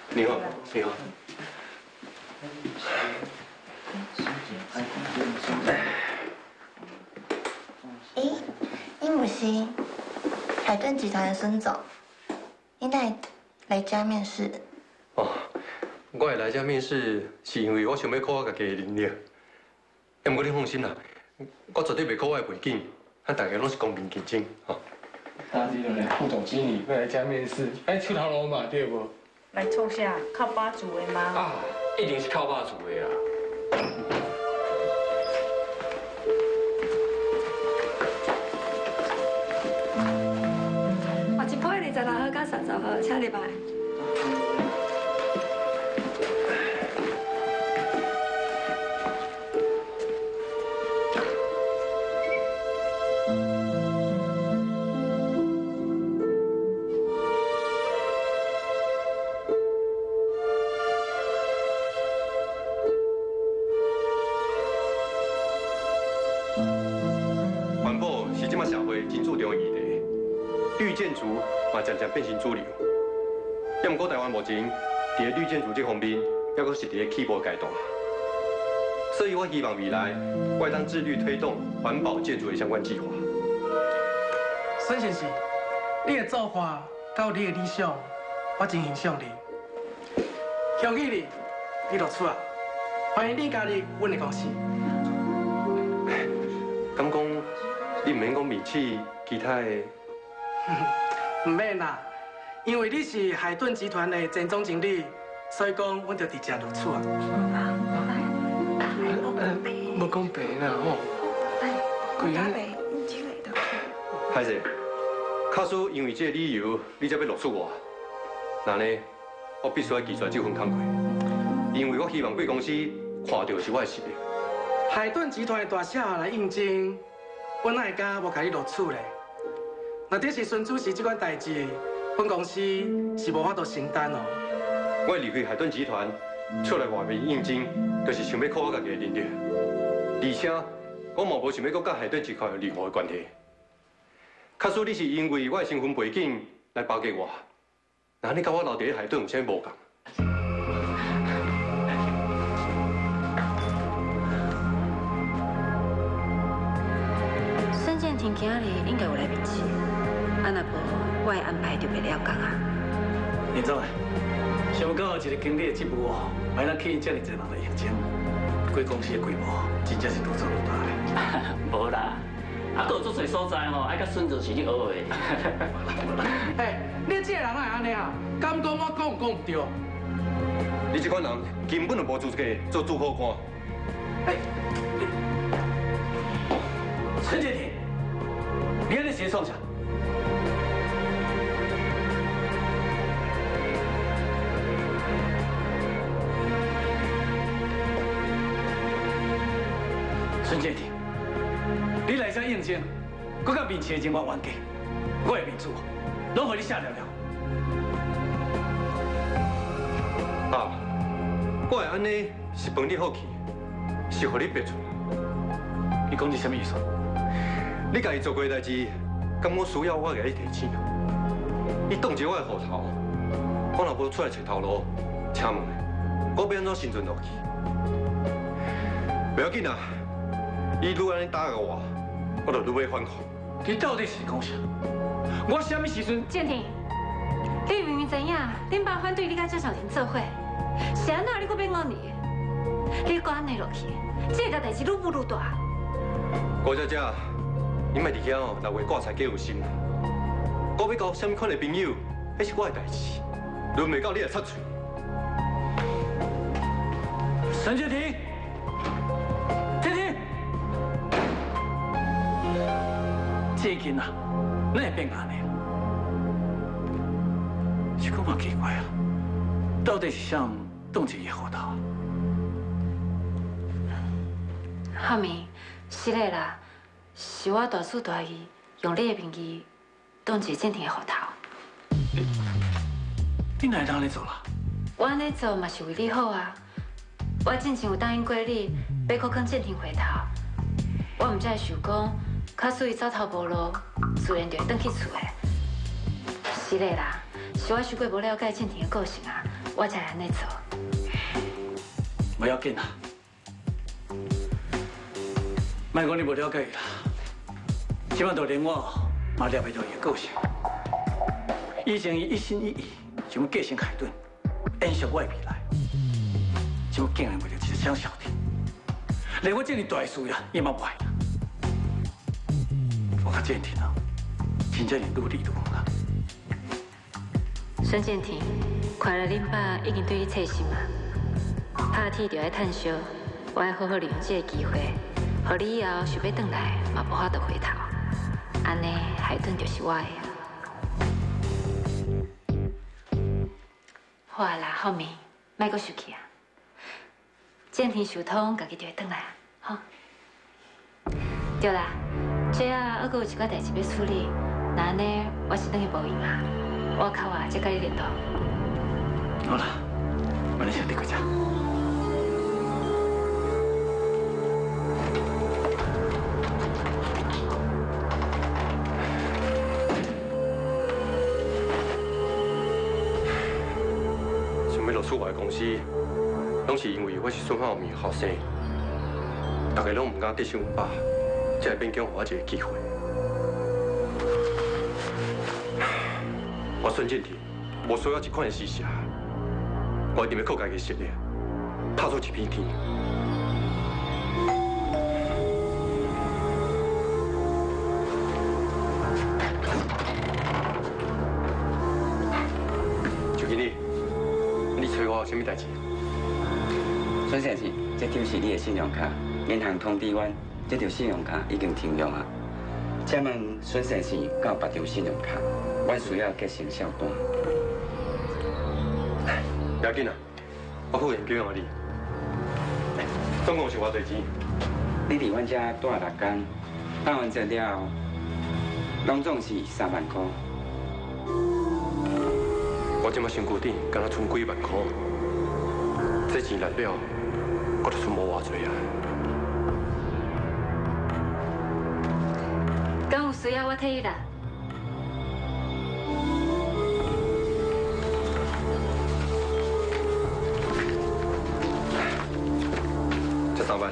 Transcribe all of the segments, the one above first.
你好，你好。咦，你不是海顿集团的孙总？你来家面试？哦，我会来遮面试，是因为我想要考我家己的能力。不过你放心啦，我绝对袂考我的背景，咱大家拢是公平竞争，吼。当然了，副总经理要来遮面试，爱出头路嘛，对无？来创啥？靠爸做的吗？啊，一定是靠爸做的啊。 一杯26号到30号，请入来。环保是即马社会真注重的议题。 绿建筑嘛，渐渐变成主流。要毋过台湾目前伫个绿建筑这方面，还阁是伫个起步阶段。所以我希望未来我会当致力推动环保建筑的相关计划。孙先生，你的做法到你的理想，我真欣赏你。恭喜你，你录取啊！欢迎你加入阮的公司。敢讲你唔免讲面试其他的？ 唔免啦，因为你是海顿集团的前总经理，所以讲阮就直接录取啊。无讲白啦吼。贵啊！歹势，假使因为这个理由你才要录取我，那呢，我必须要拒绝这份工作，因为我希望贵公司看到是我的实力。海顿集团的大写来应征，我哪会敢无甲你录取咧？ 那这是孙主席这款代志，本公司是无法度承担哦。我离开海顿集团，出来外面应征，就是想要靠我家己的能力，而且我嘛无想要搁甲海顿集团有任何的关系。假使你是因为我的身份背景来包庇我，那你甲我留伫海顿有啥无共？孙建庭今日应该有来面试。 啊，若无，我的安排就袂了工啊。林总，想刚好一个经理的职务哦，还能吸引这么多人来应征，贵公司的规模真正是愈做愈大咧。无啦，啊，佫有足侪所在吼，爱甲孙主席去学的。哎，你这个人哪会安尼啊？敢讲我讲唔对？你这款人根本就无资格做主考官。哎，陈建庭，你安尼是创啥？ 孙建庭，你来遮应征，佮甲面试的情况冤家，我的面子拢互你写了了。啊，我会安尼是帮你好气，是互你憋出。你讲是什么意思？你家己做过的代志，敢我需要我给你提醒？你冻结我的户头，我若无出来找头路，请问，我要安怎生存落去？不要紧啊。 伊愈安尼打压我，我就愈要反抗。你到底是讲啥？我什么时阵？建庭，你明明知影，恁爸反对你甲郑小婷做伙，是安怎你搁变5年？你搁安尼落去，这个代志愈舞愈大。郭小姐，你莫伫遐哦，来为挂彩给有心。我要交什么款的朋友，那是我的代志，轮袂到你来插嘴。沈建庭。 最近啊，哪会变安尼？是讲嘛奇怪啊，到底是想冻结伊户头？浩明，是的啦，是我大叔大姨用你的名义冻结建庭的户头。你哪会当安尼做啦？我安尼做嘛是为你好啊！我之前有答应过你，要搁跟建庭回头，我唔才会想讲。 卡属于走投无路，自然就会转去厝的。是的啦，是我太过无了解建廷的个性啊，我才安尼做。不要紧啦，莫讲你无了解伊啦，即摆就连我嘛了解到伊的个性。以前伊一心一意想要继承海顿，延续我的未来，结果竟然为了一个小小弟，连我这么大的事业伊嘛坏啦。我甲建廷啊，真正是愈理愈难。孙建廷，看来恁爸已经对你切心啊。拍铁就要趁烧，我要好好利用这个机会，予你以后想要转来嘛无法度回头。安尼海顿就是我的啊。好啊啦，浩明，莫阁生气啊。建廷想通，家己就会转来啊，吼。对啦，这啊，还阁有一寡代志要处理，那安尼我是等于无闲啊。我靠啊，再甲你联络。好啦，我来先离开家。想要落出我的公司，拢是因为我是孙浩明的后生，大家拢唔敢得想爸，才会勉强我一个机会。我孙建廷无需要这款的事实，我一定要靠家己实力，拍出一片天。就今日，你找我有啥物代志？孙先生，这张是你的信用卡，银行通知阮，这张信用卡已经停用啊。请问孙先生，敢有别张信用卡？阮需要结成小单。不要紧啊，我付现金给你。总共是偌多钱？你伫阮遮住6天，办完这了后，拢总是3万块。我即马身躯顶敢若剩几万块，这钱来了，我就剩无偌济啊。敢有需要我替你啦？这3万，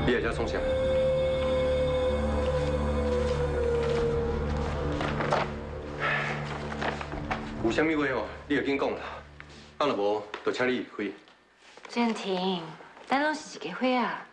你在遮创啥？有啥物话哦，你就紧讲啦。啊，若无，就请你离开。建廷，咱拢是一家伙啊！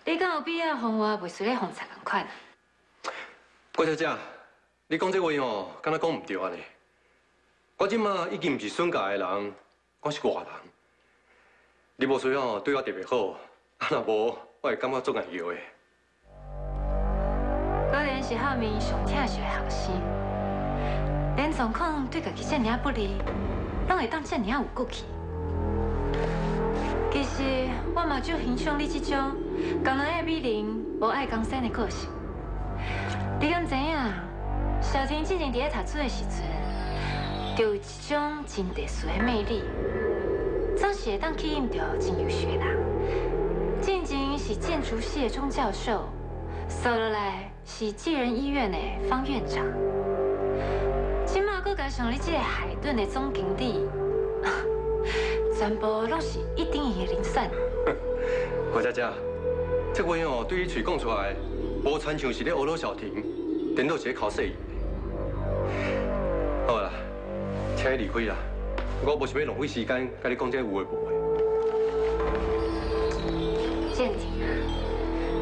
你敢有必要互我袂随你风采共款啊？郭小姐，你讲这话哦，敢若讲唔对安尼。我即马已经唔是孙家的人，我是外人。你无需要对我特别好，啊，若无，我会感觉足难摇的。果然是浩明上疼惜的后生，连状况对家己这尔不利，拢会当这尔有骨气。其实我嘛就欣赏你这种工人爱美玲、无爱江山的个性。你敢知影？小婷之前伫咧读书的时阵，就有一种真特殊的魅力，总是会当吸引到真优秀的人。进前是建筑系的钟教授，走落来是济仁医院的方院长，今嘛佫加上你这个海顿的总经理。全部拢是一定伊的人选。郭姐姐，这话哦，对你嘴讲出来，无亲像是咧学老小婷，颠倒是咧考试伊。好啦，请你离开啦，我无想要浪费时间，甲你讲这有诶无诶。建廷啊，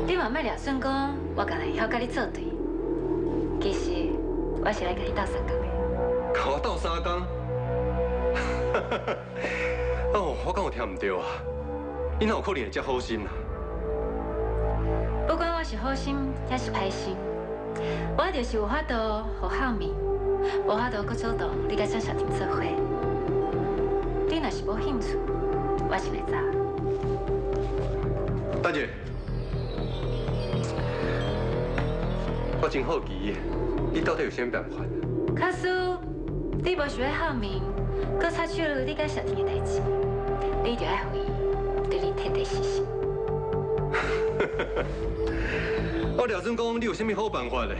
你嘛莫料算讲我干会晓甲你作对，其实我是来甲你斗3工的。甲我斗3工？哦，我敢有听唔对啊？你哪有可能会这好心啊？不管我是好心还是歹心，我就是有法度互浩明，无法度佮主动你甲张小婷做伙。你若是无兴趣，我是来走。大姐，我真好奇，你到底有啥办法？卡叔，你无想要浩明，佮插手你甲小婷的代志，你就爱互伊对你贴地死心。我廖准讲，你有啥物好办法嘞？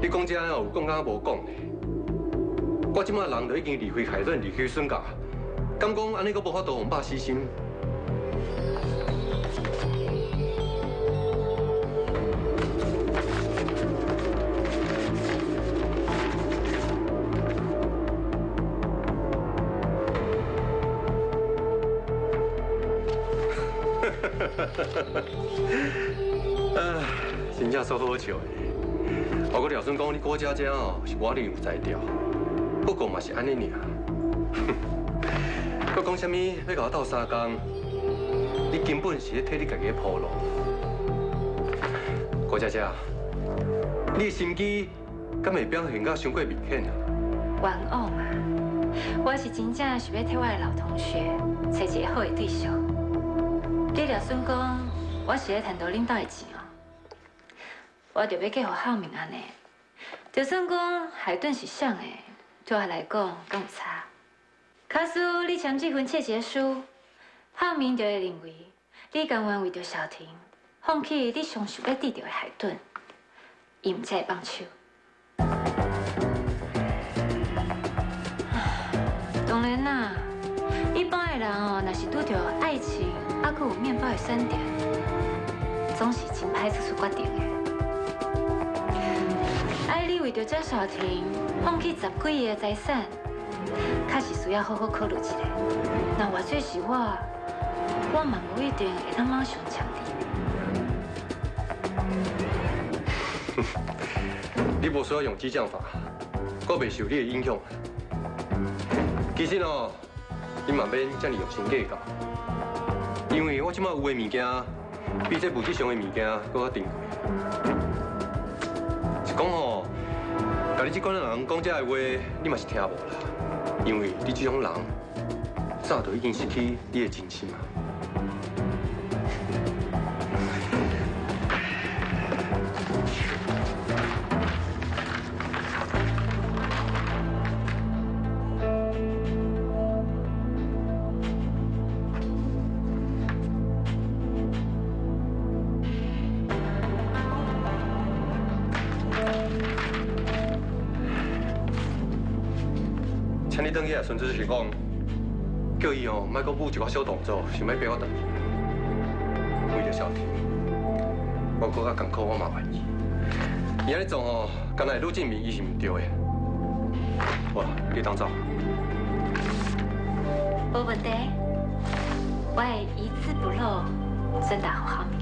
你讲这有讲甲无讲呢？我即马人都已经离开海顿，离开孙家，敢讲安尼阁无法度互爸死心？真正说好笑的。我个廖孙讲你过家家哦，是我哩有才调，不过嘛是安尼尔。佮讲啥物要甲我斗三工，你根本是咧替你家己铺路。郭姐姐，你的心机敢会表现甲伤过明显啊？冤枉啊！我是真正想要替我的老同学找一个好的对象。你廖孙讲，我是咧贪图恁兜的钱哦。我就要嫁互浩明安尼，就算讲海顿是想的，对我来讲敢有差。假使你签这份切结书，浩明就会认为你甘愿为着小婷，放弃你上想要得到的海顿，伊唔才会放手。当然啦，一般的人哦，若是拄着爱情，还佫有面包的选择，总是真歹做出决定的。爱你为着这小婷放弃10几亿的财产，确实需要好好考虑一下。那或者是我嘛无一定会当马上抢你。你无需要用激将法，我袂受你的影响。其实哦，你嘛免遮尔用心计较，因为我即马有的物件，比这物质上的物件搁较珍贵。是讲吼，甲你这款人讲这个话，你嘛是听无啦，因为你这种人早就已经失去你的真心啊。请你转去啊，孙子是讲，叫伊哦，莫阁舞一寡小动作，想要逼我转去。为着小婷，我搁较艰苦，我嘛愿意。伊安尼做哦，敢若会愈证明伊是唔对的。好啦，你当走。无问题，我会一字不漏，转达好浩明。